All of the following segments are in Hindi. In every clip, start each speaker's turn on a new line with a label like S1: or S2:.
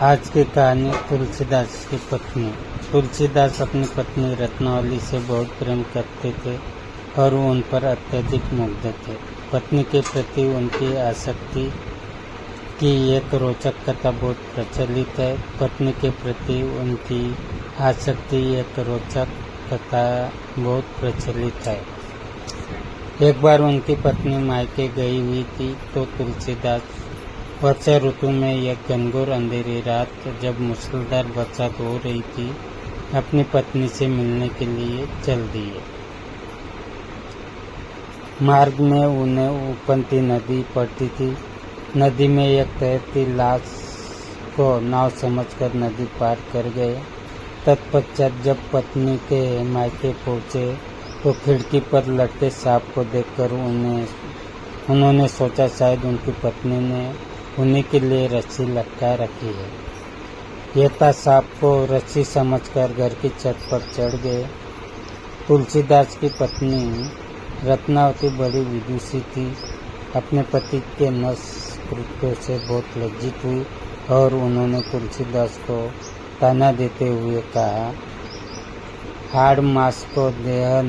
S1: आज की कहानी तुलसीदास की पत्नी। तुलसीदास अपनी पत्नी रत्नावली से बहुत प्रेम करते थे और उन पर अत्यधिक मुग्ध थे। पत्नी के प्रति उनकी आसक्ति की एक रोचक कथा बहुत प्रचलित है। पत्नी के प्रति उनकी आसक्ति एक रोचक कथा बहुत प्रचलित है। एक बार उनकी पत्नी मायके गई हुई थी तो तुलसीदास वर्षा ऋतु में एक घनघोर अंधेरी रात जब मूसलाधार बरसात हो रही थी अपनी पत्नी से मिलने के लिए चल दिए। मार्ग में उन्हें उपनती नदी पड़ती थी। नदी में एक तैरती लाश को नाव समझकर नदी पार कर गए। तत्पश्चात जब पत्नी के मायके पहुँचे तो खिड़की पर लटके सांप को देखकर उन्होंने सोचा शायद उनकी पत्नी ने उन्हीं के लिए रस्सी लटका रखी है। येता सांप को रस्सी समझकर घर की छत पर चढ़ गए। तुलसीदास की पत्नी रत्नावती बड़ी विदुषी थी। अपने पति के नष्ट कृत्यों से बहुत लज्जित हुई और उन्होंने तुलसीदास को ताना देते हुए कहा, हाड़ मास को देह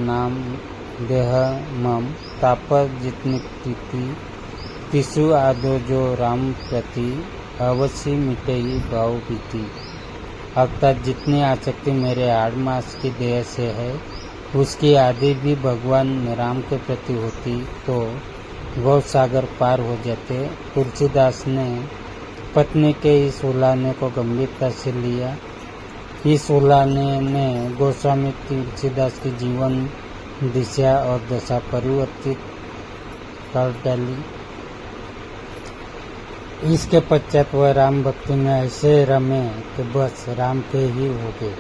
S1: मम तापस जितनी प्रीति तिसु आदो जो राम प्रति अवश्य मिटेगी भाव बीती। अर्थात जितनी आसक्ति मेरे हाड़ मास की देह से है उसकी आदि भी भगवान राम के प्रति होती तो गौ सागर पार हो जाते। तुलसीदास ने पत्नी के इस उलाहने को गंभीरता से लिया। इस उलाहने ने गोस्वामी तुलसीदास की जीवन दिशा और दशा परिवर्तित कर डाली। इसके पश्चात वह राम भक्ति में ऐसे रमे कि बस राम के ही हो गए।